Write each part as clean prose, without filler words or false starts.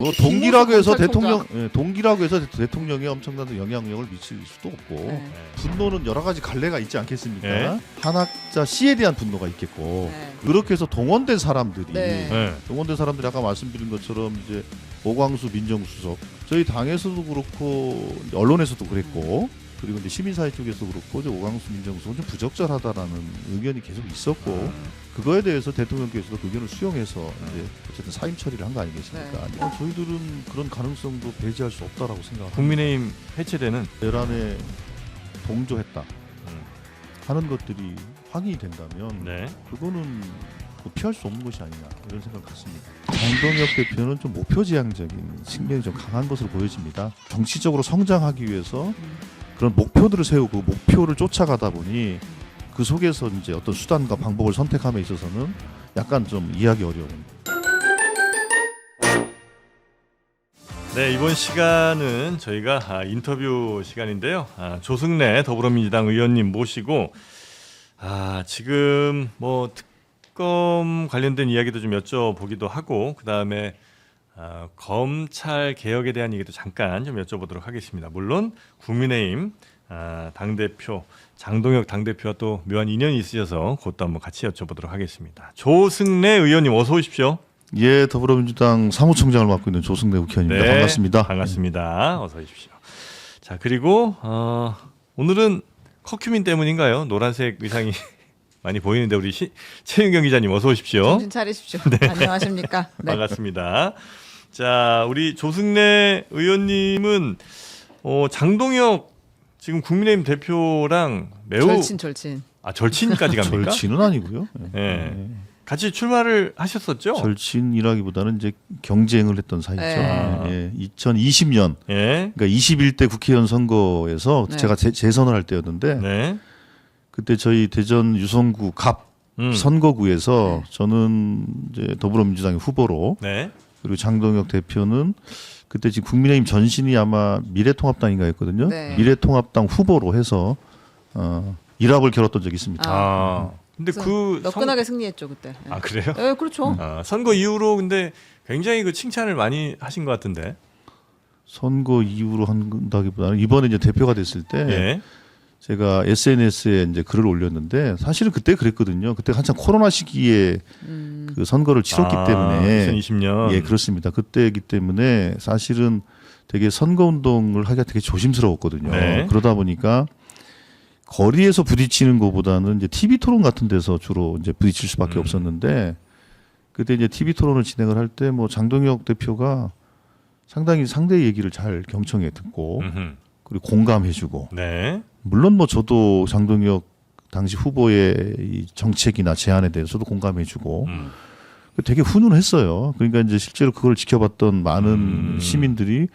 뭐 동기라고 해서 동기라고 해서 대통령에 엄청난 영향력을 미칠 수도 없고 네. 분노는 여러 가지 갈래가 있지 않겠습니까? 네. 한학자 씨에 대한 분노가 있겠고 네. 그렇게 해서 동원된 사람들이 네. 동원된 사람들이 아까 말씀드린 것처럼 이제 오광수 민정수석 저희 당에서도 그렇고 언론에서도 그랬고 그리고 이제 시민사회 쪽에서도 그렇고 이제 오광수 민정수석은 좀 부적절하다라는 의견이 계속 있었고 그거에 대해서 대통령께서도 그 의견을 수용해서 이제 어쨌든 사임 처리를 한 거 아니겠습니까? 저희들은 그런 가능성도 배제할 수 없다라고 생각합니다. 국민의힘 해체되는 내란에 동조했다 하는 것들이 확인이 된다면 네. 그거는 뭐 피할 수 없는 것이 아니냐 이런 생각을 갖습니다. 장동혁 대표는 좀 목표지향적인 측면이 좀 강한 것으로 보여집니다. 정치적으로 성장하기 위해서 그런 목표들을 세우고 목표를 쫓아가다 보니 그 속에서 이제 어떤 수단과 방법을 선택함에 있어서는 약간 좀 이해하기 어려운. 네, 이번 시간은 저희가 인터뷰 시간인데요. 조승래 더불어민주당 의원님 모시고 지금 뭐 특검 관련된 이야기도 좀 여쭤보기도 하고 그 다음에 검찰 개혁에 대한 얘기도 잠깐 좀 여쭤보도록 하겠습니다. 물론 국민의힘 당대표 장동혁 당대표와 또 묘한 인연이 있으셔서 그것도 한번 같이 여쭤보도록 하겠습니다. 조승래 의원님 어서 오십시오. 예, 더불어민주당 사무총장을 맡고 있는 조승래 국회의원입니다. 네, 반갑습니다. 반갑습니다. 어서 오십시오. 자, 그리고 오늘은 커큐민 때문인가요? 노란색 의상이 많이 보이는데 우리 최윤경 기자님 어서 오십시오. 정신 차리십시오. 안녕하십니까? 네. 반갑습니다. 자, 우리 조승래 의원님은 장동혁 지금 국민의힘 대표랑 매우 절친. 절친까지 갑니까? 절친은 아니고요. 네. 같이 출마를 하셨었죠? 절친이라기보다는 이제 경쟁을 했던 사이죠. 네. 2020년, 예. 그러니까 21대 국회의원 선거에서 네. 제가 재선을 할 때였는데 네. 그때 저희 대전 유성구 갑 선거구에서 저는 이제 더불어민주당의 후보로 네. 그리고 장동혁 대표는 그때 지금 국민의힘 전신이 아마 미래통합당인가 했거든요. 네. 미래통합당 후보로 해서 일합을 겨뤘던 적이 있습니다. 근데 너끈하게 승리했죠 그때. 네. 그래요? 네, 그렇죠. 선거 이후로 근데 굉장히 그 칭찬을 많이 하신 것 같은데. 선거 이후로 한다기보다는 이번에 이제 대표가 됐을 때 예. 제가 SNS에 이제 글을 올렸는데 사실은 그때 그랬거든요. 그때 한참 코로나 시기에 그 선거를 치렀기 때문에 2020년. 예, 그렇습니다. 그때이기 때문에 사실은 되게 선거 운동을 하기가 되게 조심스러웠거든요. 네. 그러다 보니까 거리에서 부딪히는 것보다는 이제 TV 토론 같은 데서 주로 이제 부딪힐 수밖에 없었는데 그때 이제 TV 토론을 진행을 할 때 뭐 장동혁 대표가 상당히 상대의 얘기를 잘 경청해 듣고 그리고 공감해주고 네. 물론 뭐 저도 장동혁 당시 후보의 이 정책이나 제안에 대해서도 공감해주고 되게 훈훈했어요. 그러니까 이제 실제로 그걸 지켜봤던 많은 시민들이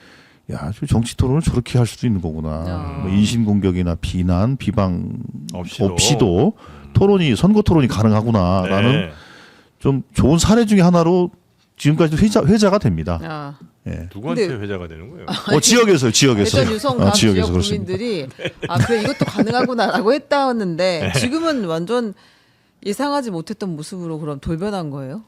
야, 정치 토론을 저렇게 할 수도 있는 거구나. 뭐 인신 공격이나 비난, 비방 없이도 토론이 선거 토론이 가능하구나라는 네. 좀 좋은 사례 중에 하나로 지금까지도 회자가 됩니다. 예. 누구한테 근데- 회자가 되는 거예요? 지역에서요. 대전 유성갑 지역 지역에서 그렇습니다. 국민들이 그래 이것도 가능하구나라고 했다는데 지금은 완전 예상하지 못했던 모습으로 그럼 돌변한 거예요?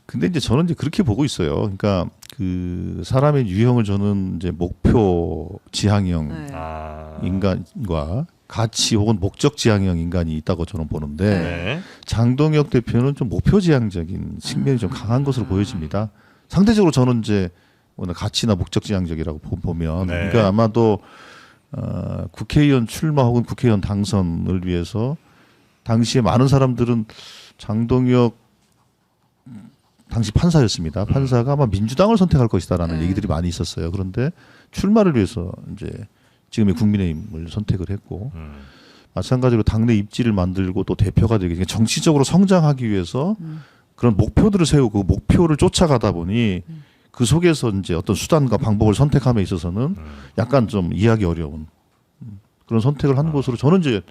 근데 이제 저는 이제 그렇게 보고 있어요. 그러니까 그 사람의 유형을 저는 이제 목표 지향형 네. 인간과 가치 혹은 목적 지향형 인간이 있다고 저는 보는데 네. 장동혁 대표는 좀 목표 지향적인 측면이 좀 강한 것으로 보여집니다. 상대적으로 저는 이제 오늘 가치나 목적 지향적이라고 보면 네. 그러니까 아마도 국회의원 출마 혹은 국회의원 당선을 위해서 당시에 많은 사람들은 장동혁 당시 판사였습니다. 판사가 아마 민주당을 선택할 것이다라는 얘기들이 많이 있었어요. 그런데 출마를 위해서 이제 지금의 국민의힘을 선택을 했고 마찬가지로 당내 입지를 만들고 또 대표가 되기 위해 정치적으로 성장하기 위해서 그런 목표들을 세우고 목표를 쫓아가다 보니 그 속에서 이제 어떤 수단과 방법을 선택함에 있어서는 약간 좀 이해하기 어려운 그런 선택을 한 것으로 저는 이제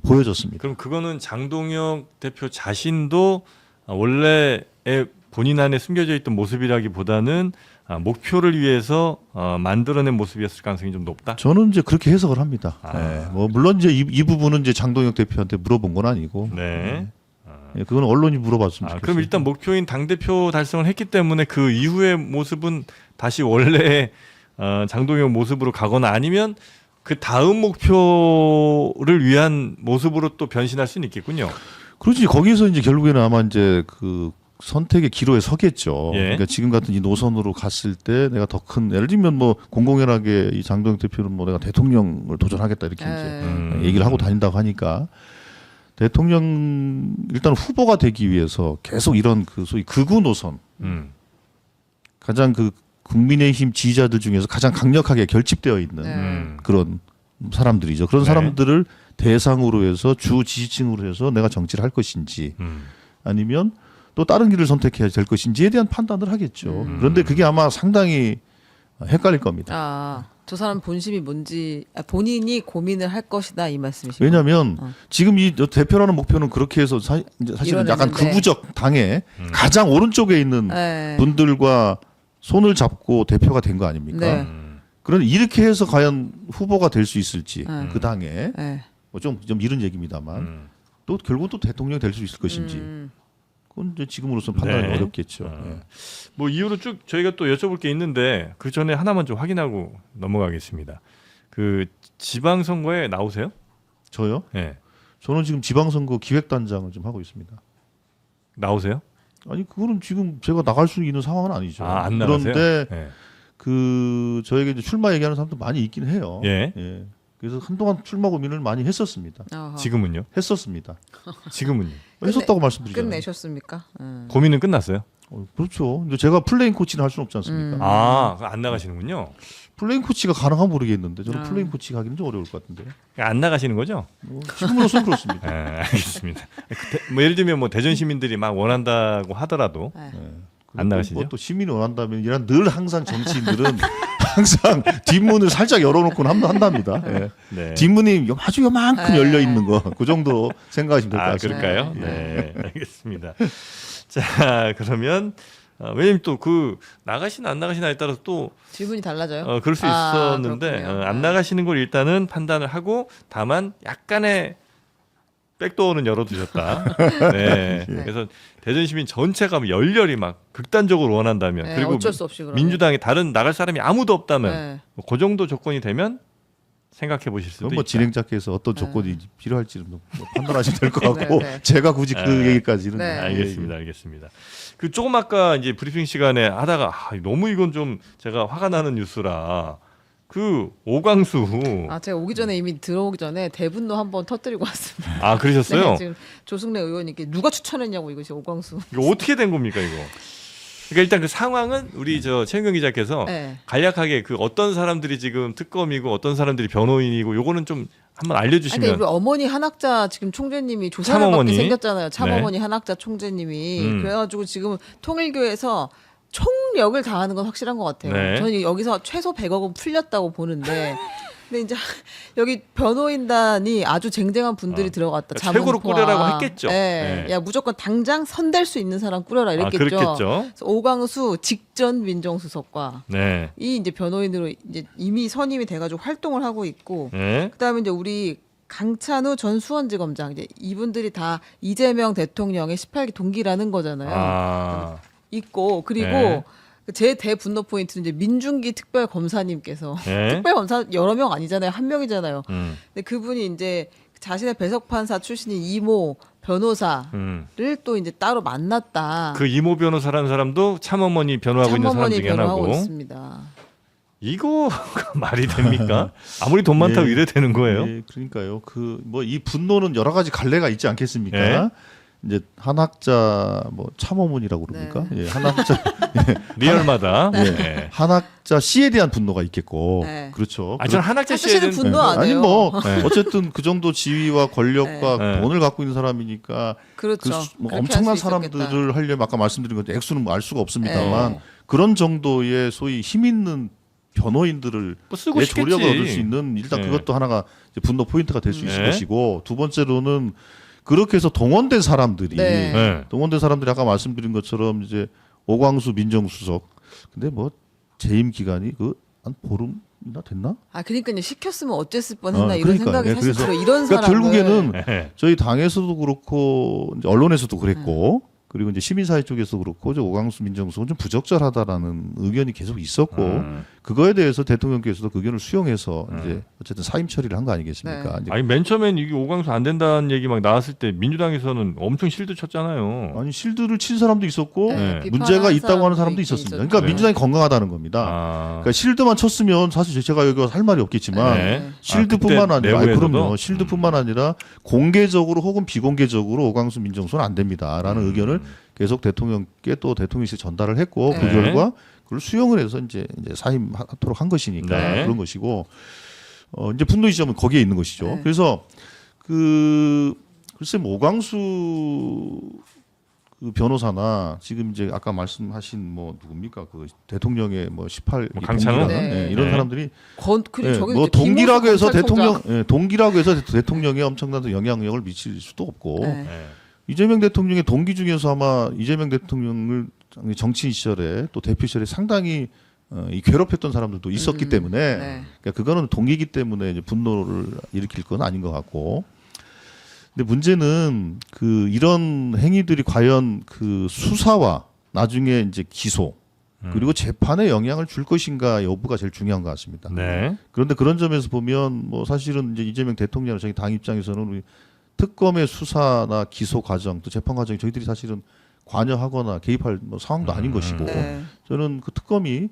보여졌습니다. 그럼 그거는 장동혁 대표 자신도 원래의 본인 안에 숨겨져 있던 모습이라기보다는 목표를 위해서 만들어낸 모습이었을 가능성이 좀 높다. 저는 이제 그렇게 해석을 합니다. 네. 뭐 물론 이제 이 부분은 이제 장동혁 대표한테 물어본 건 아니고. 네. 예, 그건 언론이 물어봤으면 좋겠어요. 그럼 일단 목표인 당대표 달성을 했기 때문에 그 이후의 모습은 다시 원래 장동영 모습으로 가거나 아니면 그 다음 목표를 위한 모습으로 또 변신할 수는 있겠군요. 그렇지. 거기서 이제 결국에는 아마 이제 그 선택의 기로에 서겠죠. 예. 그러니까 지금 같은 이 노선으로 갔을 때 내가 더 큰, 예를 들면 뭐 공공연하게 이 장동영 대표는 뭐 내가 대통령을 도전하겠다 이렇게 이제 얘기를 하고 다닌다고 하니까 대통령 일단 후보가 되기 위해서 계속 이런 그 소위 극우 노선 가장 그 국민의힘 지지자들 중에서 가장 강력하게 결집되어 있는 그런 사람들이죠. 그런 네. 사람들을 대상으로 해서 주 지지층으로 해서 내가 정치를 할 것인지 아니면 또 다른 길을 선택해야 될 것인지에 대한 판단을 하겠죠. 그런데 그게 아마 상당히 헷갈릴 겁니다. 저 사람 본심이 뭔지 본인이 고민을 할 것이다 이 말씀이시죠? 왜냐하면 지금 이 대표라는 목표는 그렇게 해서 사실은 약간 이뤄냈는데. 극우적 당의 가장 오른쪽에 있는 네. 분들과 손을 잡고 대표가 된 거 아닙니까? 네. 그런데 이렇게 해서 과연 후보가 될 수 있을지 그 당에 네. 뭐 좀 이른 얘기입니다만 또 결국 또 대통령 될 수 있을 것인지 그건 이제 지금으로서는 판단이 네. 어렵겠죠. 예. 뭐 이유로 쭉 저희가 또 여쭤볼 게 있는데 그 전에 하나만 좀 확인하고 넘어가겠습니다. 그 지방선거에 나오세요? 저요? 네. 저는 지금 지방선거 기획단장을 좀 하고 있습니다. 나오세요? 아니 그거는 지금 제가 나갈 수 있는 상황은 아니죠. 안 나가세요? 그런데 네. 그 저에게 이제 출마 얘기하는 사람도 많이 있긴 해요. 예. 그래서 한동안 출마 고민을 많이 했었습니다. 지금은요? 했었습니다. 지금은요? 했었다고 말씀드리잖아요. 끝내셨습니까? 고민은 끝났어요? 그렇죠. 근데 제가 플레인 코치는 할 수는 없지 않습니까? 안 나가시는군요. 플레인 코치가 가능하면 모르겠는데 저는 플레인 코치 가기는 좀 어려울 것 같은데. 안 나가시는 거죠? 지금으로서는 그렇습니다. 알겠습니다. 뭐 예를 들면 뭐 대전 시민들이 막 원한다고 하더라도 안 나가시죠? 뭐또 시민이 원한다면 이런 늘 항상 정치인들은 항상 뒷문을 살짝 열어놓고 한답니다. 예. 네. 뒷문이 아주 요만큼 열려 있는 거, 그 정도 생각하시면 될 것 같습니다. 그럴까요? 네, 알겠습니다. 자, 그러면 왜냐면 또 그 나가시나 안 나가시나에 따라서 또 질문이 달라져요? 그럴 수 있었는데 그렇군요. 안 나가시는 걸 일단은 판단을 하고 다만 약간의 백도어는 열어두셨다. 네. 그래서 대전 시민 전체가 열렬히 막 극단적으로 원한다면 네, 그리고 어쩔 수 없이 그러면. 민주당에 다른 나갈 사람이 아무도 없다면 네. 그 정도 조건이 되면 생각해 보실 수도 그건 뭐 있다. 진행자께서 어떤 조건이 필요할지는 뭐 판단하시면 될 것 같고 네, 네. 제가 굳이 그 얘기까지는 네. 알겠습니다, 알겠습니다. 그 조금 아까 이제 브리핑 시간에 하다가 너무 이건 좀 제가 화가 나는 뉴스라 그 오광수 제가 오기 전에 이미 들어오기 전에 대분노 한번 터뜨리고 왔습니다. 그러셨어요? 네, 지금 조승래 의원님께 누가 추천했냐고 이것이 오광수. 이거 어떻게 된 겁니까 이거? 그러니까 일단 그 상황은 우리 저 최은경 기자께서 네. 간략하게 그 어떤 사람들이 지금 특검이고 어떤 사람들이 변호인이고 요거는 좀 한번 아니, 알려주시면. 그러니까 우리 어머니 한학자 지금 총재님이 조사를 받게 참어머니. 생겼잖아요. 참어머니 한학자 총재님이 그래가지고 지금 통일교에서 총력을 다하는 건 확실한 것 같아요. 네. 저는 여기서 최소 100억은 풀렸다고 보는데. 근데 이제 여기 변호인단이 아주 쟁쟁한 분들이 들어갔다. 그러니까 최고로 자문포와. 꾸려라고 했겠죠. 네. 네. 야 무조건 당장 선댈 수 있는 사람 꾸려라 이랬겠죠. 그랬겠죠. 그래서 오광수 직전 민정수석과 네. 이 이제 변호인으로 이제 이미 선임이 돼가지고 활동을 하고 있고. 네. 그다음에 이제 우리 강찬우 전 수원지검장 이제 이분들이 다 이재명 대통령의 18기 동기라는 거잖아요. 있고 그리고 네. 제 대분노 포인트는 이제 민중기 특별검사님께서 네. 특별검사 여러 명 아니잖아요. 한 명이잖아요. 음. 근데 그분이 이제 자신의 배석판사 출신인 이모 변호사를 또 이제 따로 만났다. 그 이모 변호사라는 사람도 참어머니 변호하고 있는 사람 참어머니 중에 변호하고 하나고. 있습니다. 이거 말이 됩니까? 아무리 돈 많다고 예. 이래 되는 거예요? 예, 그러니까요. 그 뭐 이 분노는 여러 가지 갈래가 있지 않겠습니까? 예. 이제 한학자 뭐 참어문이라고 그럽니까? 예, 한학자 리얼마다. 예, 네. 한학자 씨에 대한 분노가 있겠고 네. 그렇죠. 저는 한학자 사실은 씨에는 분노 안 아니 해요. 뭐 네. 어쨌든 그 정도 지위와 권력과 네. 돈을 갖고 있는 사람이니까 그렇죠. 뭐 그렇게 엄청난 할수 있었겠다. 사람들을 하려면 아까 말씀드린 것처럼 액수는 뭐알 수가 없습니다만 네. 그런 정도의 소위 힘 있는 변호인들을 뭐 쓰고 내 싶겠지. 조력을 얻을 수 있는 일단 네. 그것도 하나가 이제 분노 포인트가 될 수 있을 네. 것이고 두 번째로는 그렇게 해서 동원된 사람들이 네. 네. 동원된 사람들이 아까 말씀드린 것처럼 이제 오광수 민정수석 근데 뭐 재임 기간이 그 한 보름 나 됐나? 아 그러니까 시켰으면 어쨌을 뻔했나 어, 이런 그러니까, 생각이 예, 사실 그래서- 들어. 이런 그러니까 사람을 결국에는 네. 저희 당에서도 그렇고 이제 언론에서도 그랬고 그리고 이제 시민사회 쪽에서 그렇고 저 오광수 민정수석은 좀 부적절하다라는 의견이 계속 있었고 그거에 대해서 대통령께서도 그 의견을 수용해서 이제 어쨌든 사임 처리를 한 거 아니겠습니까? 네. 이제 아니 맨 처음엔 이게 오광수 안 된다는 얘기 막 나왔을 때 민주당에서는 엄청 실드 쳤잖아요. 아니 실드를 친 사람도 있었고 네. 문제가 비판하는 있다고 하는 사람도 있긴 있었습니다. 있었죠. 그러니까 네. 민주당이 건강하다는 겁니다. 아. 그러니까 실드만 쳤으면 사실 제가 여기 할 말이 없겠지만 네. 실드뿐만 아, 그때 아니라 아니, 내부에서도? 그럼요. 실드뿐만 아니라 공개적으로 혹은 비공개적으로 오광수 민정수는 안 됩니다라는 의견을 계속 대통령께 또 대통령실에 전달을 했고 그 네. 결과 그걸 수용을 해서 이제 사임하도록 한 것이니까 네. 그런 것이고 이제 분노의 지점은 거기에 있는 것이죠. 네. 그래서 글쎄 뭐 오광수 그 변호사나 지금 이제 아까 말씀하신 뭐 누굽니까 그 대통령의 뭐 18 뭐 강찬호? 동기라, 네. 이런 네. 사람들이 그리고 예, 저기 뭐 이제 동기라고 해서 김호수 검찰총장. 동기라고 해서 대통령에 엄청난 영향력을 미칠 수도 없고 네. 네. 이재명 대통령의 동기 중에서 아마 이재명 대통령을 정치인 시절에 또 대표 시절에 상당히 이 괴롭혔던 사람들도 있었기 때문에 네. 그러니까 그거는 동기이기 때문에 이제 분노를 일으킬 건 아닌 것 같고. 근데 문제는 그 이런 행위들이 과연 그 수사와 나중에 이제 기소 그리고 재판에 영향을 줄 것인가 여부가 제일 중요한 것 같습니다. 네. 그런데 그런 점에서 보면 뭐 사실은 이제 이재명 대통령이나 저희 당 입장에서는 우리 특검의 수사나 기소 과정 또 재판 과정에 저희들이 사실은 관여하거나 개입할 뭐 상황도 아닌 것이고 네. 저는 그 특검이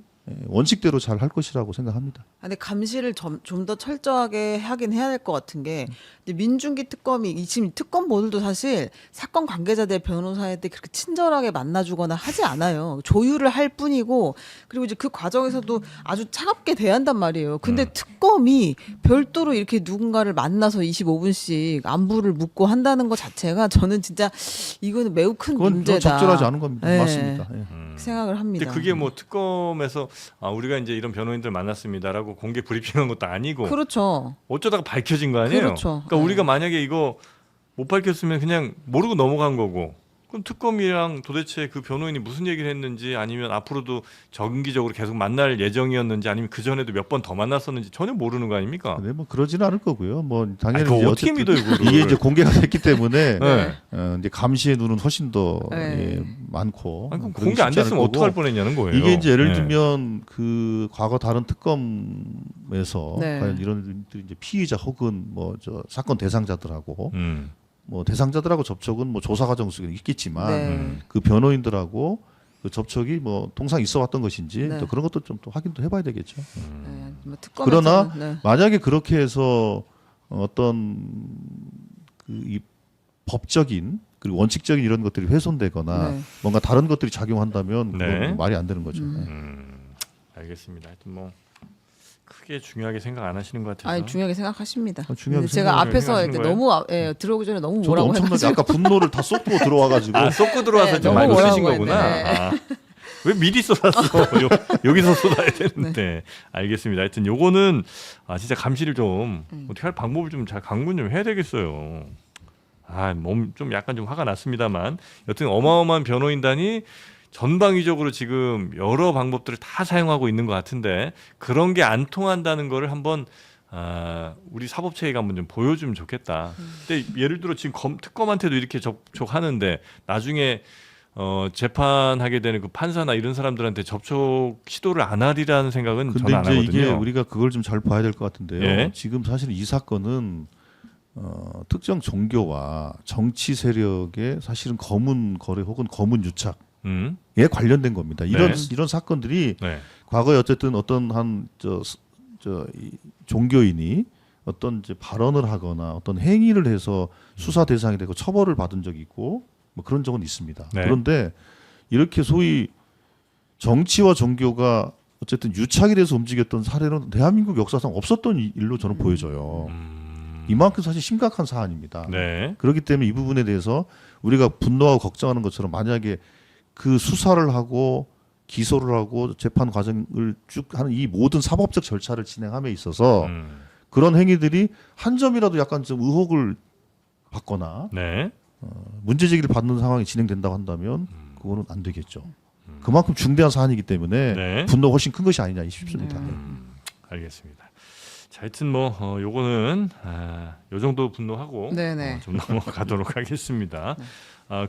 원칙대로 잘 할 것이라고 생각합니다. 근데 감시를 좀 더 철저하게 하긴 해야 될 것 같은 게 이제 민중기 특검이 지금 특검보들도 사실 사건 관계자들 변호사한테 그렇게 친절하게 만나주거나 하지 않아요. 조율을 할 뿐이고 그리고 이제 그 과정에서도 아주 차갑게 대한단 말이에요. 근데 특검이 별도로 이렇게 누군가를 만나서 25분씩 안부를 묻고 한다는 것 자체가 저는 진짜 이거는 매우 큰 그건 문제다. 적절하지 않은 겁니다. 네. 맞습니다. 예. 생각을 합니다. 근데 그게 뭐 특검에서 우리가 이제 이런 변호인들 만났습니다라고 공개 브리핑한 것도 아니고 그렇죠. 어쩌다가 밝혀진 거 아니에요? 그렇죠. 그러니까 네. 우리가 만약에 이거 못 밝혔으면 그냥 모르고 넘어간 거고 그럼 특검이랑 도대체 그 변호인이 무슨 얘기를 했는지 아니면 앞으로도 정기적으로 계속 만날 예정이었는지 아니면 그 전에도 몇 번 더 만났었는지 전혀 모르는 거 아닙니까? 근데 뭐 그러지는 않을 거고요. 뭐 당연히 그거 이제 어떻게 어쨌든 믿어요, 그거를? 이게 이제 공개가 됐기 때문에 네. 이제 감시의 눈은 훨씬 더 네. 많고 아니, 그럼 그러기 공개 안 쉽지 않을 됐으면 어떡할 거고. 뻔했냐는 거예요. 이게 이제 예를 네. 들면 그 과거 다른 특검에서 네. 과연 이런 분들이 이제 피의자 혹은 뭐 저 사건 대상자들하고 뭐 대상자들하고 접촉은 뭐 조사 과정 속에 있겠지만 네. 그 변호인들하고 그 접촉이 뭐 통상 있어왔던 것인지 네. 또 그런 것도 좀 또 확인도 해봐야 되겠죠. 네. 뭐 그러나 특검에서는, 네. 만약에 그렇게 해서 어떤 그 이 법적인 그리고 원칙적인 이런 것들이 훼손되거나 네. 뭔가 다른 것들이 작용한다면 그건 네. 말이 안 되는 거죠. 알겠습니다. 하여튼 뭐 크게 중요하게 생각 안 하시는 것 같아서. 아니 중요하게 생각하십니다. 중요하게 근데 제가 생각을 앞에서 생각하시는 이렇게 거예요? 너무 들어오기 전에 너무 저도 뭐라고 엄청나게 해가지고 아까 분노를 다 쏟고 들어와가지고 쏟고 들어와서 네, 좀 너무 알고 쓰신 뭐라고 거구나. 했네. 아. 왜 미리 쏟았어? 여기서 쏟아야 되는데. 알겠습니다. 하여튼 요거는 진짜 감시를 좀 어떻게 할 방법을 좀 잘 강군 좀 해야 되겠어요. 몸 좀 약간 좀 화가 났습니다만 여튼 어마어마한 변호인단이 전방위적으로 지금 여러 방법들을 다 사용하고 있는 것 같은데 그런 게 안 통한다는 거를 한번 우리 사법체계가 한번 좀 보여주면 좋겠다. 근데 예를 들어 지금 특검한테도 이렇게 접촉하는데 나중에 재판하게 되는 그 판사나 이런 사람들한테 접촉 시도를 안 하리라는 생각은 근데 저는 안 이제 하거든요. 이게 우리가 그걸 좀 잘 봐야 될 것 같은데요. 예. 지금 사실 이 사건은 특정 종교와 정치 세력의 사실은 검은 거래 혹은 검은 유착에 관련된 겁니다. 이런 사건들이 네. 과거에 어쨌든 어떤 이 종교인이 어떤 이제 발언을 하거나 어떤 행위를 해서 수사 대상이 되고 처벌을 받은 적이 있고 뭐 그런 적은 있습니다. 네. 그런데 이렇게 소위 정치와 종교가 어쨌든 유착이 돼서 움직였던 사례는 대한민국 역사상 없었던 일로 저는 보여져요. 이만큼 사실 심각한 사안입니다. 네. 그렇기 때문에 이 부분에 대해서 우리가 분노하고 걱정하는 것처럼 만약에 그 수사를 하고 기소를 하고 재판 과정을 쭉 하는 이 모든 사법적 절차를 진행함에 있어서 그런 행위들이 한 점이라도 약간 좀 의혹을 받거나 네. 문제 제기를 받는 상황이 진행된다고 한다면 그거는 안 되겠죠. 그만큼 중대한 사안이기 때문에 네. 분노가 훨씬 큰 것이 아니냐 싶습니다. 알겠습니다. 자, 하여튼 뭐 요거는 요 정도 분노하고 네네. 좀 넘어가도록 하겠습니다.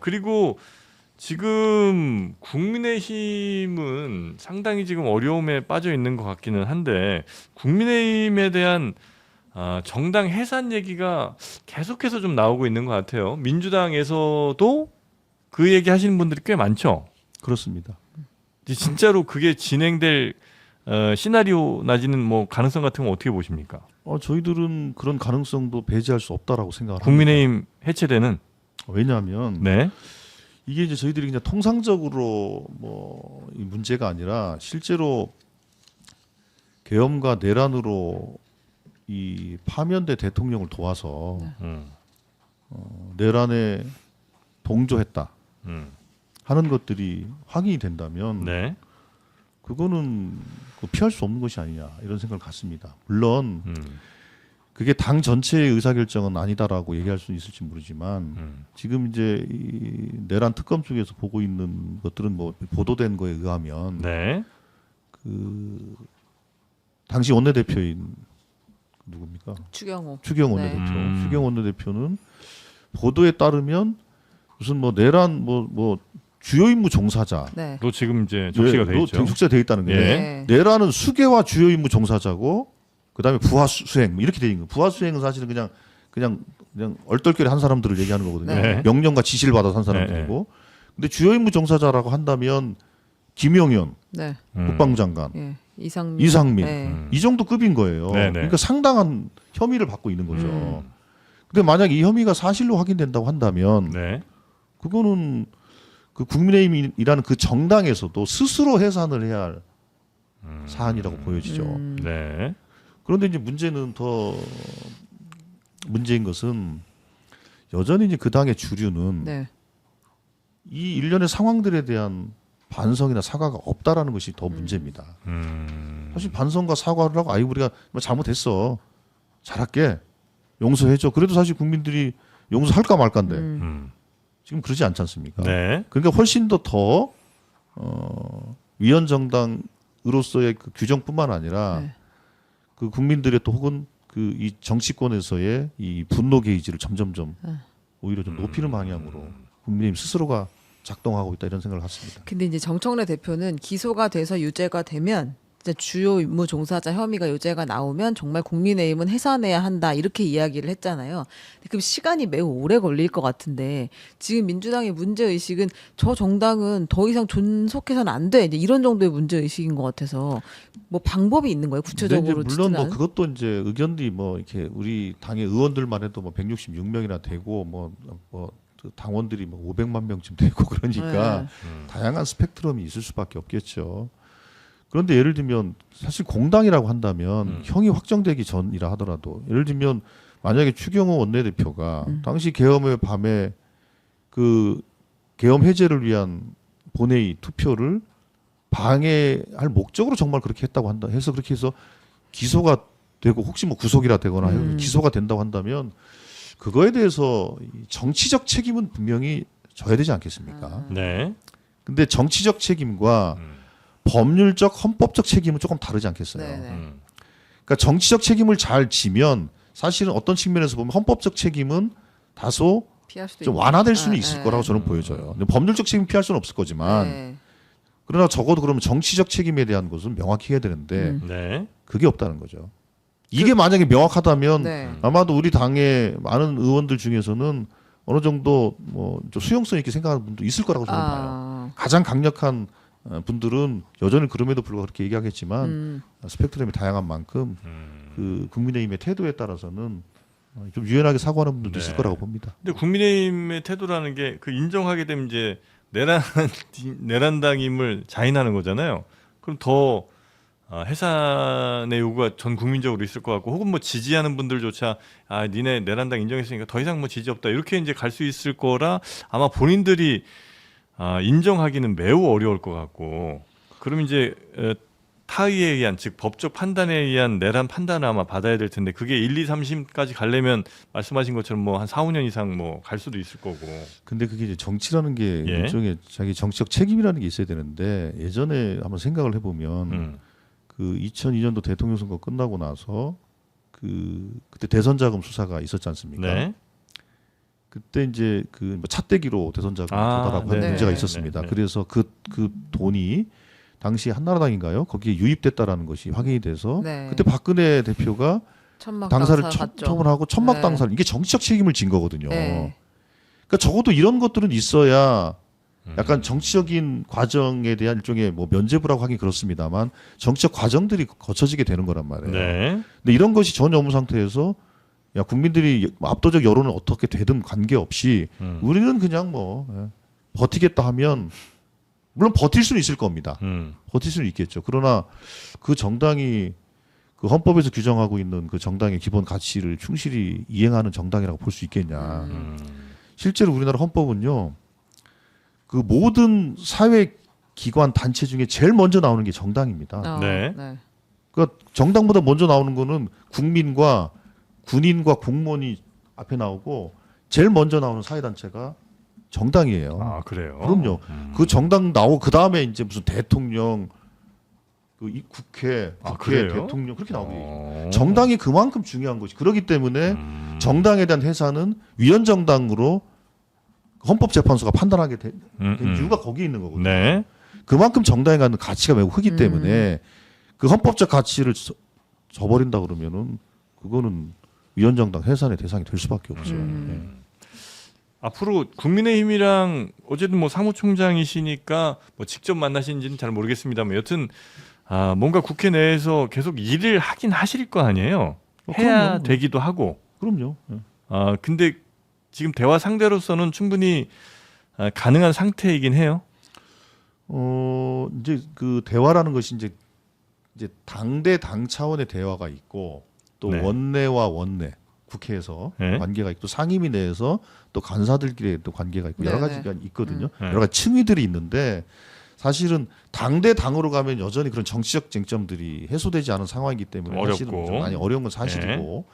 그리고 지금 국민의힘은 상당히 지금 어려움에 빠져 있는 것 같기는 한데 국민의힘에 대한 정당 해산 얘기가 계속해서 좀 나오고 있는 것 같아요. 민주당에서도 그 얘기 하시는 분들이 꽤 많죠. 그렇습니다. 이제 진짜로 그게 진행될 시나리오 나지는 뭐 가능성 같은 건 어떻게 보십니까? 저희들은 그런 가능성도 배제할 수 없다라고 생각합니다. 국민의힘 해체되는 왜냐하면 네. 이게 이제 저희들이 그냥 통상적으로 뭐 이 문제가 아니라 실제로 계엄과 내란으로 이 파면대 대통령을 도와서 내란에 동조했다 하는 것들이 확인이 된다면 네. 그거는 피할 수 없는 것이 아니냐 이런 생각을 갖습니다. 물론 그게 당 전체의 의사결정은 아니다라고 얘기할 수 있을지 모르지만 지금 이제 이 내란 특검 쪽에서 보고 있는 것들은 뭐 보도된 거에 의하면 네. 그 당시 원내대표인 누굽니까? 추경호. 추경 원내대표. 추경 원내대표는 보도에 따르면 무슨 뭐 내란 뭐 주요 임무 종사자. 네. 또 지금 이제 적시가 돼 있죠. 적시가 돼 있다는 거예요. 예. 내란은 수계와 주요 임무 종사자고 그다음에 부하 수행 뭐 이렇게 돼 있는 거예요. 부하 수행은 사실은 그냥 얼떨결에 한 사람들을 얘기하는 거거든요. 네. 명령과 지시를 받아서 한 사람들이고. 근데 주요 임무 종사자라고 한다면 김용현 네. 국방부 장관, 예. 이상민. 이상민 네. 이 정도 급인 거예요. 네, 네. 그러니까 상당한 혐의를 받고 있는 거죠. 근데 만약 이 혐의가 사실로 확인된다고 한다면 네. 그거는 그 국민의힘이라는 그 정당에서도 스스로 해산을 해야 할 사안이라고 보여지죠. 네. 그런데 이제 문제인 것은 여전히 이제 그 당의 주류는 네. 이 일련의 상황들에 대한 반성이나 사과가 없다라는 것이 더 문제입니다. 사실 반성과 사과를 하고 우리가 뭐 잘못했어. 잘할게. 용서해줘. 그래도 사실 국민들이 용서할까 말까인데 지금 그러지 않지 않습니까? 네. 그러니까 훨씬 더 위헌 정당으로서의 그 규정뿐만 아니라 네. 그 국민들의 또 혹은 그 이 정치권에서의 이 분노 게이지를 점점점 오히려 좀 높이는 방향으로 국민의힘 스스로가 작동하고 있다 이런 생각을 갖습니다. 근데 이제 정청래 대표는 기소가 돼서 유죄가 되면 이제 주요 임무 종사자 혐의가 유죄가 나오면 정말 국민의힘은 해산해야 한다 이렇게 이야기를 했잖아요. 근데 그럼 시간이 매우 오래 걸릴 것 같은데 지금 민주당의 문제 의식은 저 정당은 더 이상 존속해서는 안 돼. 이제 이런 정도의 문제 의식인 것 같아서 뭐 방법이 있는 거예요. 구체적으로. 근데 이제 물론 뭐 추진하는? 그것도 이제 의견들이 뭐 이렇게 우리 당의 의원들만 해도 뭐 166명이나 되고 뭐 당원들이 뭐 500만 명쯤 되고 그러니까 다양한 스펙트럼이 있을 수밖에 없겠죠. 그런데 예를 들면 사실 공당이라고 한다면 형이 확정되기 전이라 하더라도 예를 들면 만약에 추경호 원내대표가 당시 계엄의 밤에 그 계엄 해제를 위한 본회의 투표를 방해할 목적으로 정말 그렇게 했다고 한다 해서 그렇게 해서 기소가 되고 혹시 뭐 구속이라 되거나 기소가 된다고 한다면 그거에 대해서 정치적 책임은 분명히 져야 되지 않겠습니까? 네. 근데 정치적 책임과 법률적 헌법적 책임은 조금 다르지 않겠어요. 네네. 그러니까 정치적 책임을 잘 지면 사실은 어떤 측면에서 보면 헌법적 책임은 다소 피할 수도 좀 있는. 완화될 수는 네, 있을 네. 거라고 저는 보여져요. 근데 법률적 책임 피할 수는 없을 거지만 네. 그러나 적어도 그러면 정치적 책임에 대한 것은 명확히 해야 되는데 네. 그게 없다는 거죠. 이게 만약에 명확하다면 네. 아마도 우리 당의 많은 의원들 중에서는 어느 정도 뭐 좀 수용성 있게 생각하는 분도 있을 거라고 저는 봐요. 가장 강력한 분들은 여전히 그럼에도 불구하고 그렇게 얘기하겠지만 스펙트럼이 다양한 만큼 그 국민의힘의 태도에 따라서는 좀 유연하게 사과하는 분들도 네. 있을 거라고 봅니다. 근데 국민의힘의 태도라는 게 그 인정하게 되면 이제 내란당임을 자인하는 거잖아요. 그럼 더 해산의 요구가 전 국민적으로 있을 것 같고 혹은 뭐 지지하는 분들조차 니네 내란당 인정했으니까 더 이상 뭐 지지 없다 이렇게 이제 갈 수 있을 거라 아마 본인들이 인정하기는 매우 어려울 것 같고 그럼 이제 타의에 의한 즉 법적 판단에 의한 내란 판단을 아마 받아야 될 텐데 그게 1, 2, 3심까지 가려면 말씀하신 것처럼 뭐 한 4, 5년 이상 뭐 갈 수도 있을 거고. 근데 그게 이제 정치라는 게 예. 일종의 자기 정치적 책임이라는 게 있어야 되는데 예전에 한번 생각을 해보면 그 2002년도 대통령 선거 끝나고 나서 그때 대선 자금 수사가 있었지 않습니까? 네. 그때 이제 그 차떼기로 대선 자금 조달하고 하는 네. 문제가 네. 있었습니다. 네. 그래서 그 돈이 당시 한나라당인가요? 거기에 유입됐다라는 것이 확인이 돼서 네. 그때 박근혜 대표가 천막 당사를 당사 갔죠. 처분하고 천막 네. 당사를 이게 정치적 책임을 진 거거든요. 네. 그러니까 적어도 이런 것들은 있어야 음. 약간 정치적인 과정에 대한 일종의 뭐 면죄부라고 하긴 그렇습니다만 정치적 과정들이 거쳐지게 되는 거란 말이에요. 네. 근데 이런 것이 전혀 없는 상태에서 야 국민들이 압도적 여론은 어떻게 되든 관계없이 우리는 그냥 뭐 버티겠다 하면 물론 버틸 수는 있을 겁니다. 버틸 수는 있겠죠. 그러나 그 정당이 그 헌법에서 규정하고 있는 그 정당의 기본 가치를 충실히 이행하는 정당이라고 볼 수 있겠냐. 실제로 우리나라 헌법은요. 그 모든 사회 기관 단체 중에 제일 먼저 나오는 게 정당입니다. 네. 네. 그러니까 정당보다 먼저 나오는 거는 국민과 군인과 공무원이 앞에 나오고 제일 먼저 나오는 사회단체가 정당이에요. 아 그래요. 그럼요. 그 정당 나오고 그 다음에 이제 무슨 대통령, 이 국회, 아, 국회 그래요? 대통령 그렇게 나오게 돼 있어요. 어. 정당이 그만큼 중요한 것이 그렇기 때문에 정당에 대한 회사는 위헌정당으로 헌법재판소가 판단하게 된 이유가 거기에 있는 거거든요. 네. 그만큼 정당에 갖는 가치가 매우 크기 때문에 그 헌법적 가치를 저버린다 그러면은 그거는 위헌정당 해산의 대상이 될 수밖에 없죠. 네. 앞으로 국민의힘이랑 어쨌든 뭐 사무총장이시니까 뭐 직접 만나신지는 잘 모르겠습니다만 여튼 뭔가 국회 내에서 계속 일을 하긴 하실 거 아니에요. 해야 그럼요. 되기도 하고. 그럼요. 네. 근데 지금 대화 상대로서는 충분히 가능한 상태이긴 해요. 이제 그 대화라는 것이 이제 당대 당 차원의 대화가 있고 또 네. 원내와 원내 국회에서 네. 관계가 있고 상임위 내에서 또 간사들끼리 또 관계가 있고 여러 네네. 가지가 있거든요. 네. 여러 가지 층위들이 있는데 사실은 당대 당으로 가면 여전히 그런 정치적 쟁점들이 해소되지 않은 상황이기 때문에 사실은 어렵고. 좀 많이 어려운 건 사실이고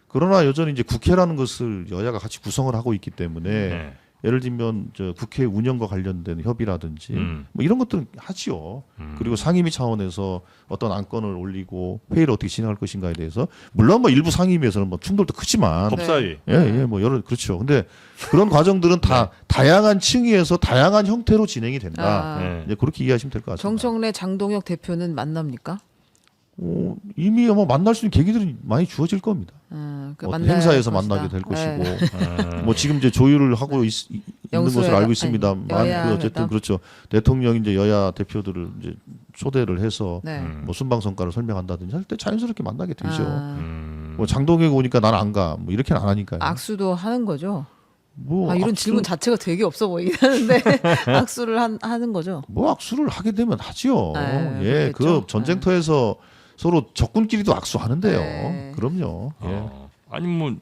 그러나 여전히 이제 국회라는 것을 여야가 같이 구성을 하고 있기 때문에 네. 예를 들면 저 국회 운영과 관련된 협의라든지 뭐 이런 것들은 하지요. 그리고 상임위 차원에서 어떤 안건을 올리고 회의를 어떻게 진행할 것인가에 대해서 물론 뭐 일부 상임위에서는 뭐 충돌도 크지만 법사위. 뭐 여러 그렇죠. 근데 그런 과정들은 다 다양한 층위에서 다양한 형태로 진행이 된다. 네. 이제 그렇게 이해하시면 될 것 같습니다. 정청래 장동혁 대표는 만납니까? 이미 뭐 만날 수 있는 계기들이 많이 주어질 겁니다. 그 어떤 만날 행사에서 것이다. 만나게 될 네. 것이고 뭐 지금 이제 조율을 하고 있는 것으로 알고 있습니다만 여야 그 어쨌든 회담? 그렇죠. 대통령이 이제 여야 대표들을 이제 초대를 해서 네. 뭐 순방 성과를 설명한다든지 할 때 자연스럽게 만나게 되죠. 아, 뭐 장동혁 오니까 난 안 가. 뭐 이렇게는 안 하니까요. 악수도 하는 거죠. 뭐 이런 악수, 질문 자체가 되게 없어 보이긴 하는데 악수를 하는 거죠. 뭐 악수를 하게 되면 하지요. 아, 예, 그렇겠죠. 그 전쟁터에서 서로 적군끼리도 악수하는데요. 네. 그럼요. 예. 아니 뭐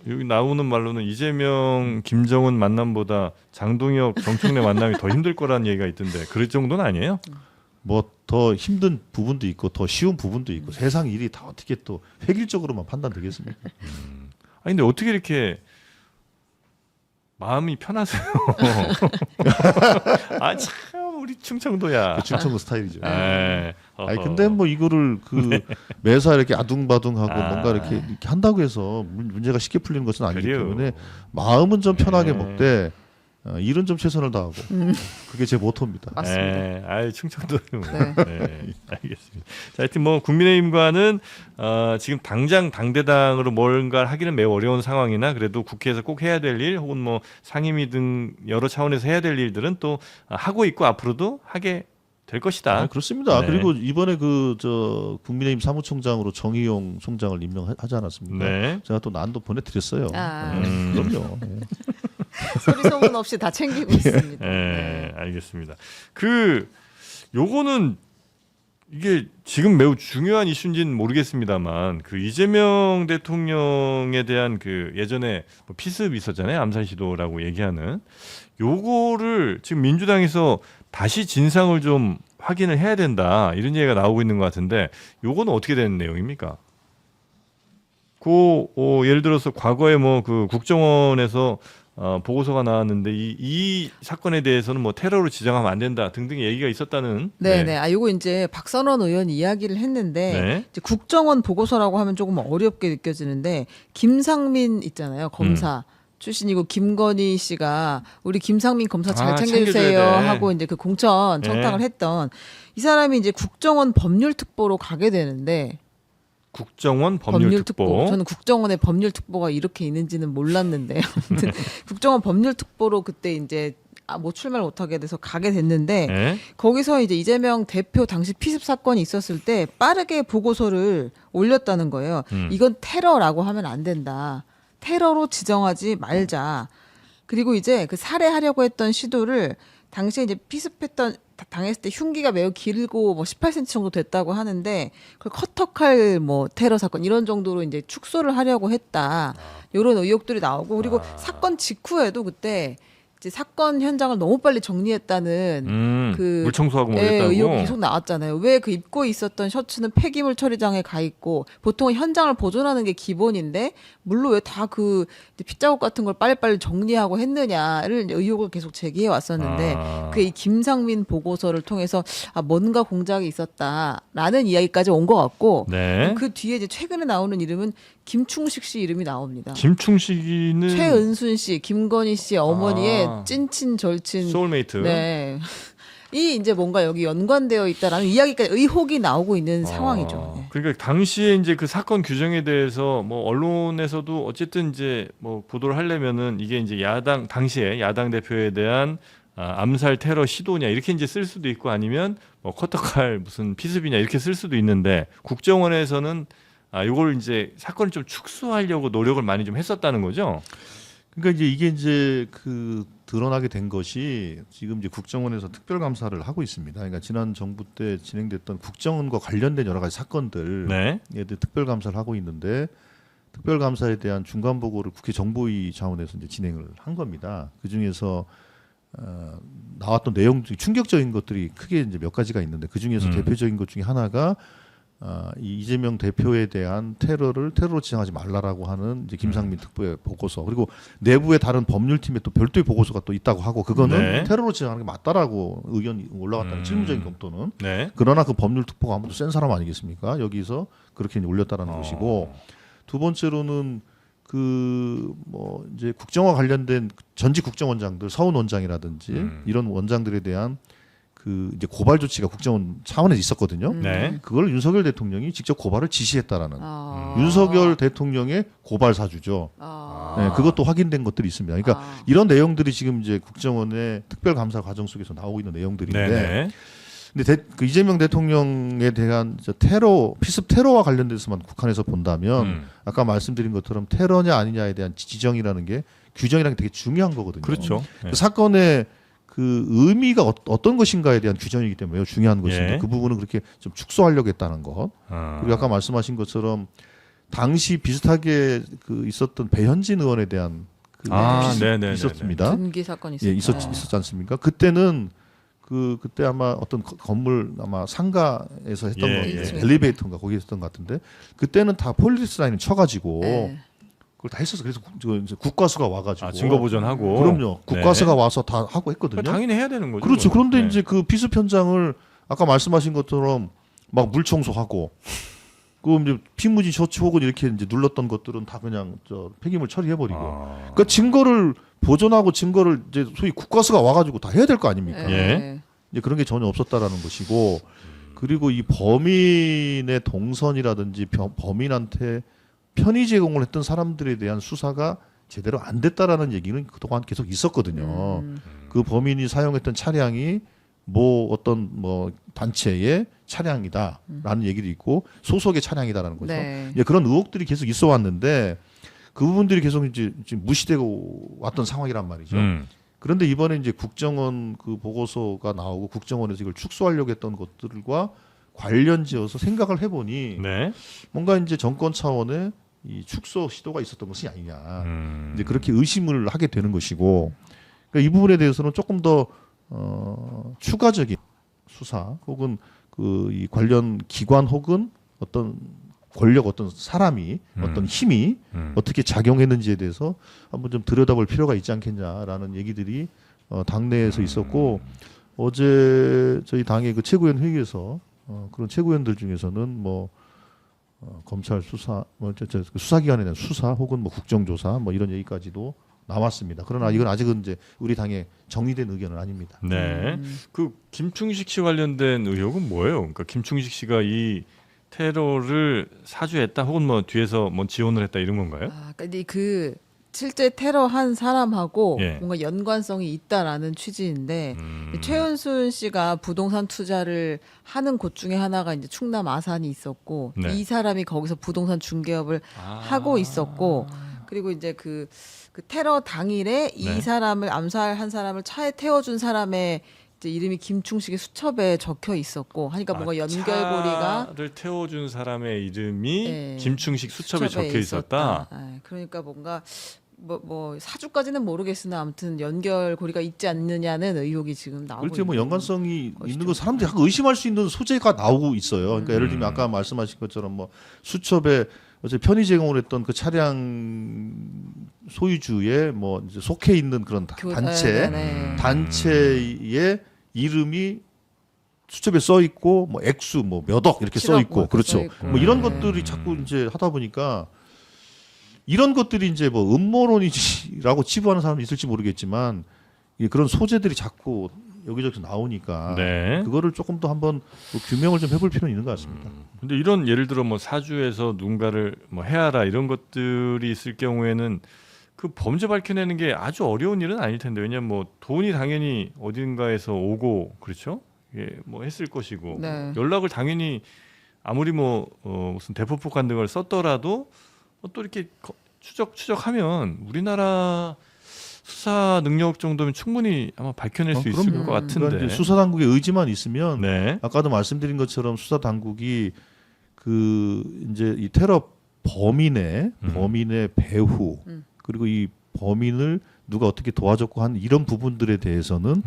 여기 나오는 말로는 이재명, 김정은 만남보다 장동혁, 정청래 만남이 더 힘들 거라는 얘기가 있던데 그럴 정도는 아니에요? 뭐 더 힘든 부분도 있고 더 쉬운 부분도 있고 세상 일이 다 어떻게 또 획일적으로만 판단되겠습니까? 아니 근데 어떻게 이렇게 마음이 편하세요? 참 우리 충청도야. 그 충청도 스타일이죠. 네. 아니 근데 뭐 이거를 그 매사 이렇게 아둥바둥하고 뭔가 이렇게 한다고 해서 문제가 쉽게 풀리는 것은 아니기 그래요. 때문에 마음은 좀 편하게 네. 먹되 일은 좀 최선을 다하고 그게 제 모토입니다. 맞습니다. 네, 아유 충청도. 네. 네, 알겠습니다. 자, 하여튼 뭐 국민의힘과는 지금 당장 당대당으로 뭔가를 하기는 매우 어려운 상황이나 그래도 국회에서 꼭 해야 될 일 혹은 뭐 상임위 등 여러 차원에서 해야 될 일들은 또 하고 있고 앞으로도 하게 될 것이다. 그렇습니다. 네. 그리고 이번에 그 저 국민의힘 사무총장으로 정의용 총장을 임명하지 않았습니까? 네. 제가 또 난도 보내드렸어요. 아. 그럼요. 예. 소리 소문 없이 다 챙기고 있습니다. 네, 알겠습니다. 요거는 이게 지금 매우 중요한 이슈인지는 모르겠습니다만 그 이재명 대통령에 대한 그 예전에 뭐 피습 있었잖아요. 암살 시도라고 얘기하는 요거를 지금 민주당에서 다시 진상을 좀 확인을 해야 된다 이런 얘기가 나오고 있는 것 같은데 요거는 어떻게 되는 내용입니까? 예를 들어서 과거에 뭐 그 국정원에서 보고서가 나왔는데 이 사건에 대해서는 뭐 테러로 지정하면 안 된다 등등의 얘기가 있었다는. 네네. 아, 요거 이제 박선원 의원이 이야기를 했는데 네. 이제 국정원 보고서라고 하면 조금 어렵게 느껴지는데 김상민 있잖아요. 검사. 출신이고 김건희 씨가 우리 김상민 검사 잘 챙겨주세요 챙겨줘야 돼. 하고 이제 그 공천 청탁을 네. 했던 이 사람이 이제 국정원 법률특보로 가게 되는데 국정원 법률특보. 저는 국정원의 법률특보가 이렇게 있는지는 몰랐는데 아무튼 국정원 법률특보로 그때 이제 뭐 출마를 못하게 돼서 가게 됐는데 네. 거기서 이제 이재명 대표 당시 피습 사건이 있었을 때 빠르게 보고서를 올렸다는 거예요. 이건 테러라고 하면 안 된다. 테러로 지정하지 말자. 그리고 이제 그 살해하려고 했던 시도를 당시에 이제 피습했던 당했을 때 흉기가 매우 길고 뭐 18cm 정도 됐다고 하는데 그걸 커터칼 뭐 테러 사건 이런 정도로 이제 축소를 하려고 했다. 이런 의혹들이 나오고 그리고 사건 직후에도 그때 이제 사건 현장을 너무 빨리 정리했다는 그 물 청소하고 뭐 예, 이랬다고. 의혹이 계속 나왔잖아요. 왜 그 입고 있었던 셔츠는 폐기물 처리장에 가 있고 보통은 현장을 보존하는 게 기본인데 물로 왜 다 그 핏자국 같은 걸 빨리빨리 정리하고 했느냐를 의혹을 계속 제기해 왔었는데 그게 이 김상민 보고서를 통해서 아, 뭔가 공작이 있었다라는 이야기까지 온 것 같고 네. 그 뒤에 이제 최근에 나오는 이름은 김충식 씨 이름이 나옵니다. 김충식이는 최은순 씨, 김건희 씨 어머니의 아. 찐친 절친. 소울메이트. 네. 이 이제 뭔가 여기 연관되어 있다라는 이야기까지 의혹이 나오고 있는 상황이죠. 네. 그러니까 당시에 이제 그 사건 규정에 대해서 뭐 언론에서도 어쨌든 이제 뭐 보도를 하려면은 이게 이제 당시에 야당 대표에 대한 암살 테러 시도냐 이렇게 이제 쓸 수도 있고 아니면 뭐 커터칼 무슨 피습이냐 이렇게 쓸 수도 있는데 국정원에서는 이걸 이제 사건을 좀 축소하려고 노력을 많이 좀 했었다는 거죠. 그러니까 이게 이제 그 드러나게 된 것이 지금 이제 국정원에서 특별 감사를 하고 있습니다. 그러니까 지난 정부 때 진행됐던 국정원과 관련된 여러 가지 사건들 네. 얘들 특별 감사를 하고 있는데 특별 감사에 대한 중간 보고를 국회 정보위 차원에서 이제 진행을 한 겁니다. 그 중에서 나왔던 내용 중에 충격적인 것들이 크게 이제 몇 가지가 있는데 그 중에서 대표적인 것 중에 하나가 이 이재명 대표에 대한 테러로 지정하지 말라라고 하는 이제 김상민 특보의 보고서 그리고 내부의 다른 법률팀에 또 별도의 보고서가 또 있다고 하고 그거는 네. 테러로 지정하는 게 맞다라고 의견이 올라갔다는 실무적인 검토는 네. 그러나 그 법률 특보가 아무도 센 사람 아니겠습니까? 여기서 그렇게 이제 올렸다라는 것이고 두 번째로는 그 뭐 이제 국정과 관련된 전직 국정원장들 서훈 원장이라든지 이런 원장들에 대한 그 이제 고발 조치가 국정원 차원에서 있었거든요. 네. 그걸 윤석열 대통령이 직접 고발을 지시했다라는 아. 윤석열 대통령의 고발 사주죠. 아. 네, 그것도 확인된 것들이 있습니다. 그러니까 이런 내용들이 지금 이제 국정원의 특별 감사 과정 속에서 나오고 있는 내용들인데, 네. 근데 그 이재명 대통령에 대한 피습 테러와 관련돼서만 국한해서 본다면 아까 말씀드린 것처럼 테러냐 아니냐에 대한 지정이라는 게 규정이라는 게 되게 중요한 거거든요. 그렇죠. 네. 그 사건의 그 의미가 어떤 것인가에 대한 규정이기 때문에 매우 중요한 것인데 예. 그 부분은 그렇게 좀 축소하려고 했다는 것. 그리고 아까 말씀하신 것처럼 당시 비슷하게 그 있었던 배현진 의원에 대한 그 피습 네네네네. 있었습니다. 분기 사건이 예, 있었죠. 있었지 않습니까? 그때는 그때 아마 어떤 건물 아마 상가에서 했던 예, 거 예. 엘리베이터인가 거기 했던 것 같은데 그때는 다 폴리스 라인을 쳐가지고 네. 그걸 다 했었어. 그래서 이제 국가수가 와가지고 증거 보존하고. 그럼요. 국가수가 네. 와서 다 하고 했거든요. 당연히 해야 되는 거죠. 그렇죠. 그건. 그런데 네. 이제 그 피습 현장을 아까 말씀하신 것처럼 막 물 청소하고 그 이제 피무진 셔츠 혹은 이렇게 이제 눌렀던 것들은 다 그냥 폐기물 처리해버리고. 그러니까 증거를 보존하고 증거를 이제 소위 국가수가 와가지고 다 해야 될 거 아닙니까? 예. 이제 그런 게 전혀 없었다라는 것이고 그리고 이 범인의 동선이라든지 범인한테 편의 제공을 했던 사람들에 대한 수사가 제대로 안 됐다라는 얘기는 그동안 계속 있었거든요. 그 범인이 사용했던 차량이 뭐 어떤 뭐 단체의 차량이다라는 얘기도 있고 소속의 차량이다라는 거죠. 네. 예, 그런 의혹들이 계속 있어 왔는데 그 부분들이 계속 이제 지금 무시되고 왔던 상황이란 말이죠. 그런데 이번에 이제 국정원 그 보고서가 나오고 국정원에서 이걸 축소하려고 했던 것들과 관련지어서 생각을 해보니 네. 뭔가 이제 정권 차원의 이 축소 시도가 있었던 것이 아니냐. 이제 그렇게 의심을 하게 되는 것이고 그러니까 이 부분에 대해서는 조금 더 추가적인 수사 혹은 그 이 관련 기관 혹은 어떤 권력 어떤 사람이 어떤 힘이 어떻게 작용했는지에 대해서 한번 좀 들여다볼 필요가 있지 않겠냐라는 얘기들이 당내에서 있었고 어제 저희 당의 그 최고위원 회의에서 그런 최고위원들 중에서는 뭐 검찰 수사 그 수사기관에 대한 수사 혹은 뭐 국정조사 뭐 이런 얘기까지도 나왔습니다. 그러나 이건 아직은 이제 우리 당의 정리된 의견은 아닙니다. 네. 그 김충식 씨 관련된 의혹은 뭐예요? 그러니까 김충식 씨가 이 테러를 사주했다 혹은 뭐 뒤에서 뭐 지원을 했다 이런 건가요? 근데 그 실제 테러한 사람하고 예. 뭔가 연관성이 있다라는 취지인데 최은순 씨가 부동산 투자를 하는 곳 중에 하나가 이제 충남 아산이 있었고 네. 이 사람이 거기서 부동산 중개업을 하고 있었고 그리고 이제 그 테러 당일에 이 네. 사람을 암살한 사람을 차에 태워준 사람의 이제 이름이 김충식의 수첩에 적혀 있었고 하니까 뭔가 연결고리가 차를 태워준 사람의 이름이 예, 김충식 수첩에 적혀 있었다. 그러니까 뭔가 뭐 사주까지는 모르겠으나 아무튼 연결고리가 있지 않느냐는 의혹이 지금 나오고 그렇죠. 뭐 있는 연관성이 것이죠. 있는 거 사람들이 약간 의심할 수 있는 소재가 나오고 있어요. 그러니까 예를 들면 아까 말씀하신 것처럼 뭐 수첩에 어제 편의 제공을 했던 그 차량 소유주의 뭐 이제 속해 있는 그런 단체 단체의 이름이 수첩에 써 있고 뭐 액수 뭐 몇 억 이렇게 써 7억 있고 뭐 이렇게 그렇죠. 써 있고. 뭐 이런 것들이 자꾸 이제 하다 보니까 이런 것들이 이제 뭐 음모론이라고 치부하는 사람이 있을지 모르겠지만 그런 소재들이 자꾸 여기저기서 나오니까 네. 그거를 조금 더 한번 뭐 규명을 좀 해볼 필요는 있는 것 같습니다. 근데 이런 예를 들어 뭐 사주에서 누군가를 뭐 해하라 이런 것들이 있을 경우에는 그 범죄 밝혀내는 게 아주 어려운 일은 아닐 텐데 왜냐면 뭐 돈이 당연히 어딘가에서 오고 그렇죠? 예, 뭐 했을 것이고 네. 연락을 당연히 아무리 뭐 무슨 대포폭 등을 썼더라도 또 이렇게 추적하면 우리나라 수사 능력 정도면 충분히 아마 밝혀낼 수 있을 그럼요. 것 같은데. 그러니까 이제 수사 당국의 의지만 있으면 네. 아까도 말씀드린 것처럼 수사 당국이 그 이제 이 테러 범인의 배후 그리고 이 범인을 누가 어떻게 도와줬고 한 이런 부분들에 대해서는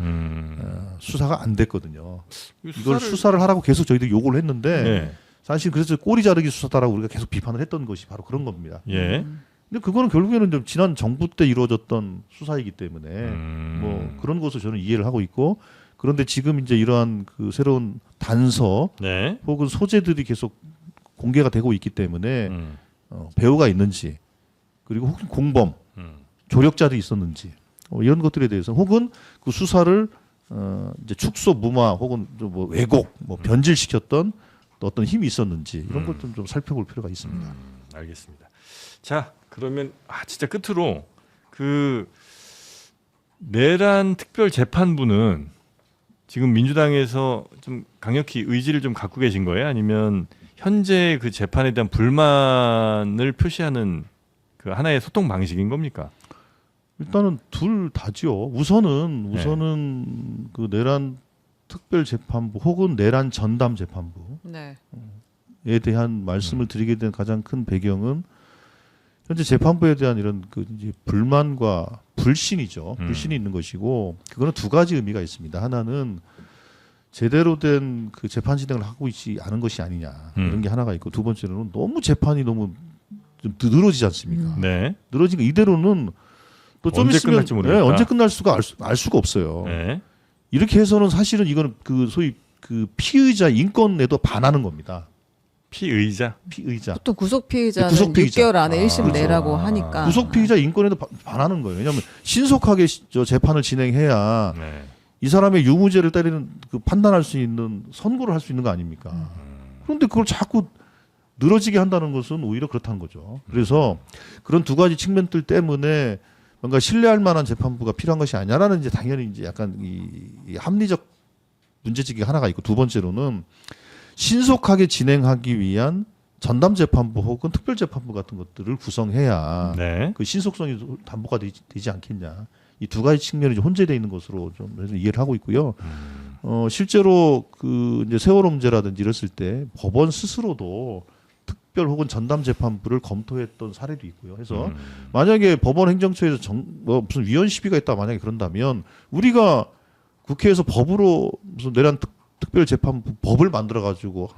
수사가 안 됐거든요. 이걸 수사를 하라고 계속 저희들이 요구를 했는데 네. 사실 그래서 꼬리 자르기 수사다라고 우리가 계속 비판을 했던 것이 바로 그런 겁니다. 예. 근데 그거는 결국에는 좀 지난 정부 때 이루어졌던 수사이기 때문에 뭐 그런 것을 저는 이해를 하고 있고 그런데 지금 이제 이러한 그 새로운 단서 네. 혹은 소재들이 계속 공개가 되고 있기 때문에 배우가 있는지 그리고 혹은 공범 조력자들이 있었는지 이런 것들에 대해서 혹은 그 수사를 이제 축소 무마 혹은 뭐 왜곡 뭐 변질시켰던 또 어떤 힘이 있었는지 이런 것 좀 살펴볼 필요가 있습니다. 알겠습니다. 자, 그러면 진짜 끝으로 그 내란 특별 재판부는 지금 민주당에서 좀 강력히 의지를 좀 갖고 계신 거예요? 아니면 현재 그 재판에 대한 불만을 표시하는 그 하나의 소통 방식인 겁니까? 일단은 둘 다죠. 우선은 그 내란 특별 재판부 혹은 내란 전담 재판부에 네. 대한 말씀을 드리게 된 가장 큰 배경은 현재 재판부에 대한 이런 그 이제 불만과 불신이죠. 불신이 있는 것이고 그거는 두 가지 의미가 있습니다. 하나는 제대로 된 그 재판 진행을 하고 있지 않은 것이 아니냐 이런 게 하나가 있고 두 번째로는 너무 재판이 너무 좀 늘어지지 않습니까? 네. 늘어지니까 이대로는 또 좀 언제 있으면 끝날지 모르겠다. 언제 끝날 수가 알 수가 없어요. 네. 이렇게 해서는 사실은 이거는 그 소위 그 피의자 인권에도 반하는 겁니다. 피의자. 피의자. 보통 구속 피의자는 구속 피의자. 6개월 안에 1심 그렇죠. 내라고 하니까 구속 피의자 인권에도 반하는 거예요. 왜냐하면 신속하게 저 재판을 진행해야 네. 이 사람의 유무죄를 때리는 그 판단할 수 있는 선고를 할 수 있는 거 아닙니까? 그런데 그걸 자꾸 늘어지게 한다는 것은 오히려 그렇다는 거죠. 그래서 그런 두 가지 측면들 때문에 뭔가 신뢰할 만한 재판부가 필요한 것이 아니냐라는 이제 당연히 이제 약간 이 합리적 문제제기가 하나가 있고 두 번째로는 신속하게 진행하기 위한 전담 재판부 혹은 특별 재판부 같은 것들을 구성해야 네. 그 신속성이 담보가 되지 않겠냐. 이 두 가지 측면이 좀 혼재되어 있는 것으로 좀 이해를 하고 있고요. 실제로 그 이제 세월호 문제라든지 이랬을 때 법원 스스로도 특별 혹은 전담 재판부를 검토했던 사례도 있고요. 해서 만약에 법원 행정처에서 무슨 위헌 시비가 있다 만약에 그런다면 우리가 국회에서 법으로 무슨 내란 특별재판부 법을 만들어 가지고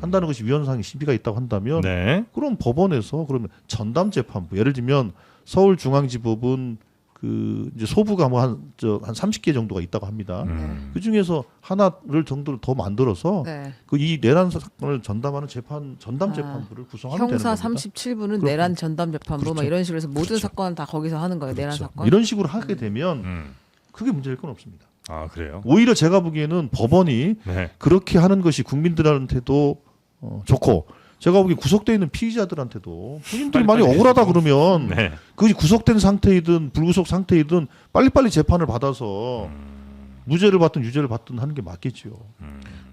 한다는 것이 위헌상의 시비가 있다고 한다면 네. 그럼 법원에서 그러면 전담재판부 예를 들면 서울중앙지법은 그 이제 소부가 뭐 한 30개 정도가 있다고 합니다. 그 중에서 하나를 정도를 더 만들어서 네. 그 이 내란 사건을 전담하는 전담 재판부를 구성하면 되는 형사 겁니다. 37부는 그렇죠. 내란 전담 재판부 그렇죠. 막 이런 식으로 해서 모든 그렇죠. 사건을 다 거기서 하는 거예요. 내란 그렇죠. 사건. 이런 식으로 하게 되면 음. 크게 문제될 건 없습니다. 아 그래요. 오히려 제가 보기에는 법원이 네. 그렇게 하는 것이 국민들한테도 좋고 제가 보기에 구속돼 있는 피의자들한테도 본인들이 많이 빨리빨리 억울하다 해주고. 그러면 네. 그것이 구속된 상태이든 불구속 상태이든 빨리빨리 재판을 받아서 무죄를 받든 유죄를 받든 하는 게 맞겠지요.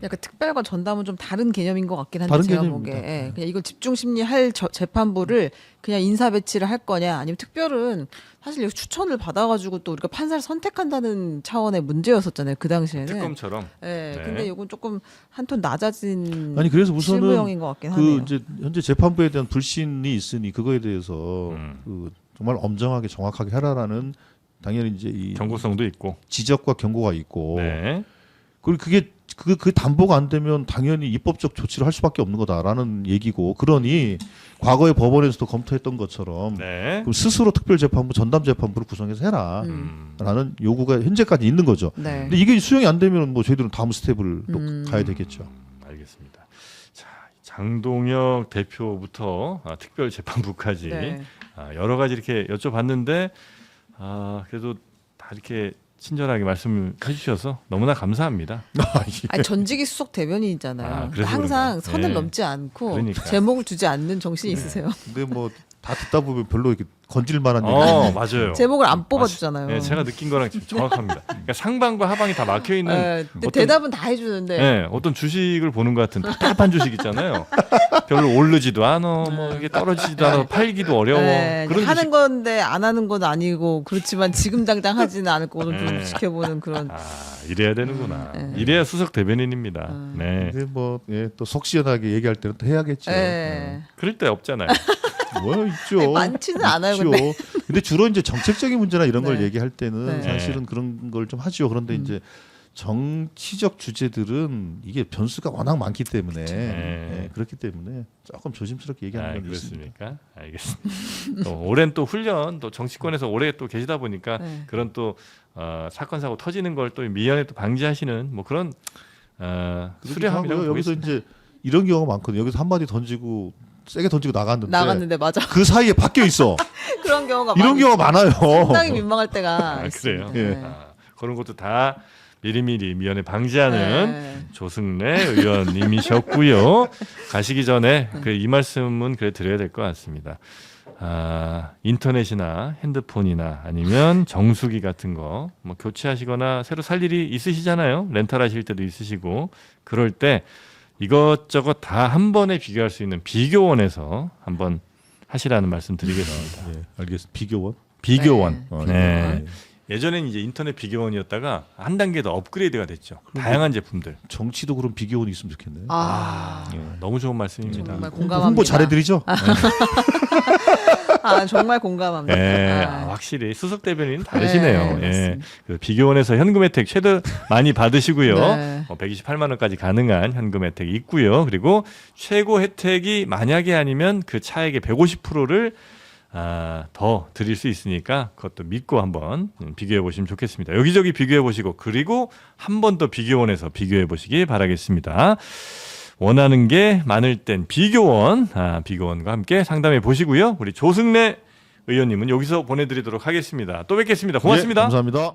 약간 특별과 전담은 좀 다른 개념인 것 같긴 한데 다른 제가 개념입니다. 보기에 예, 그냥 이걸 집중 심리할 재판부를 그냥 인사 배치를 할 거냐 아니면 특별은 사실 여기 추천을 받아가지고 또 우리가 판사를 선택한다는 차원의 문제였었잖아요 그 당시에는. 특검처럼. 예, 네. 근데 이건 조금 한 톤 낮아진 아니 그래서 우선은 실무형인 것 같긴 그 하네요. 이제 현재 재판부에 대한 불신이 있으니 그거에 대해서 그 정말 엄정하게 정확하게 해라라는 당연히 이제 이 정보성도 있고. 지적과 경고가 있고 네. 그리고 그게 담보가 안 되면 당연히 입법적 조치를 할 수밖에 없는 거다라는 얘기고 그러니 과거에 법원에서도 검토했던 것처럼 네. 그럼 스스로 특별재판부 전담재판부를 구성해서 해라라는 요구가 현재까지 있는 거죠. 네. 근데 이게 수용이 안 되면 뭐 저희들은 다음 스텝을 또 가야 되겠죠. 알겠습니다. 자, 장동혁 대표부터 특별재판부까지 네. 여러 가지 이렇게 여쭤봤는데 그래도 다 이렇게 친절하게 말씀을 해주셔서 너무나 감사합니다. 아니 전직이 수석 대변인이잖아요. 그래서 항상 그런가요? 선을 네. 넘지 않고 그러니까. 제목을 주지 않는 정신이 있으세요. 근데 뭐 다 듣다 보면 별로 이렇게 건질 만한 얘기. 맞아요. 제목을 안 뽑아주잖아요. 네, 제가 느낀 거랑 지금 정확합니다. 그러니까 상방과 하방이 다 막혀 있는. 네, 근데 대답은 다 해주는데 네, 어떤 주식을 보는 것 같은 답답한 주식 있잖아요. 별로 오르지도 않아, 뭐 이게 떨어지지도 않아, 팔기도 어려워. 네, 그런 하는 주식. 건데 안 하는 건 아니고 그렇지만 지금 당장 하지는 않을 거는 좀 네. 지켜보는 그런. 이래야 되는구나. 이래야 수석 대변인입니다. 네, 근데 또 속 시원하게 얘기할 때는 또 해야겠죠. 네. 그럴 때 없잖아요. 뭐 있죠. 아니, 많지는 않아요, 있죠. 근데 주로 이제 정책적인 문제나 이런 걸 네. 얘기할 때는 네. 사실은 그런 걸 좀 하죠. 그런데 이제 정치적 주제들은 이게 변수가 워낙 많기 때문에 네. 그렇기 때문에 조금 조심스럽게 얘기하는 건 있습니다. 그렇습니까? 알겠습니다. 또 오랜 또 훈련, 또 정치권에서 오래 또 계시다 보니까 네. 그런 또 사건 사고 터지는 걸 또 미연에 또 방지하시는 뭐 그런 수려함이라고 여기서 보겠습니다. 이제 이런 경우가 많거든요. 여기서 한마디 던지고 세게 던지고 나갔는데 맞아. 그 사이에 바뀌어 있어. 그런 경우가 이런 경우가 많아요. 상당히 민망할 때가 그래요? 있습니다. 예. 네. 그런 것도 다 미리미리 미연에 방지하는 네. 조승래 의원님이셨고요. 가시기 전에 이 말씀은 그래 드려야 될 것 같습니다. 인터넷이나 핸드폰이나 아니면 정수기 같은 거 뭐 교체하시거나 새로 살 일이 있으시잖아요. 렌탈하실 때도 있으시고 그럴 때 이것저것 다 한 번에 비교할 수 있는 비교원에서 한번 하시라는 말씀 드리겠습니다. 예, 알겠습니다. 비교원. 비교원. 네. 네. 예전에는 이제 인터넷 비교원이었다가 한 단계 더 업그레이드가 됐죠. 다양한 제품들. 정치도 그런 비교원이 있으면 좋겠네요. 너무 좋은 말씀입니다. 정말 공감합니다. 홍보 잘해드리죠. 정말 공감합니다. 네, 확실히 수석 대변인 다르시네요. 네, 예. 맞습니다. 그 비교원에서 현금 혜택 최대 많이 받으시고요. 네. 128만 원까지 가능한 현금 혜택이 있고요. 그리고 최고 혜택이 만약에 아니면 그 차액의 150%를 더 드릴 수 있으니까 그것도 믿고 한번 비교해 보시면 좋겠습니다. 여기저기 비교해 보시고 그리고 한 번 더 비교원에서 비교해 보시기 바라겠습니다. 원하는 게 많을 땐 비교원, 비교원과 함께 상담해 보시고요. 우리 조승래 의원님은 여기서 보내드리도록 하겠습니다. 또 뵙겠습니다. 고맙습니다. 예, 감사합니다.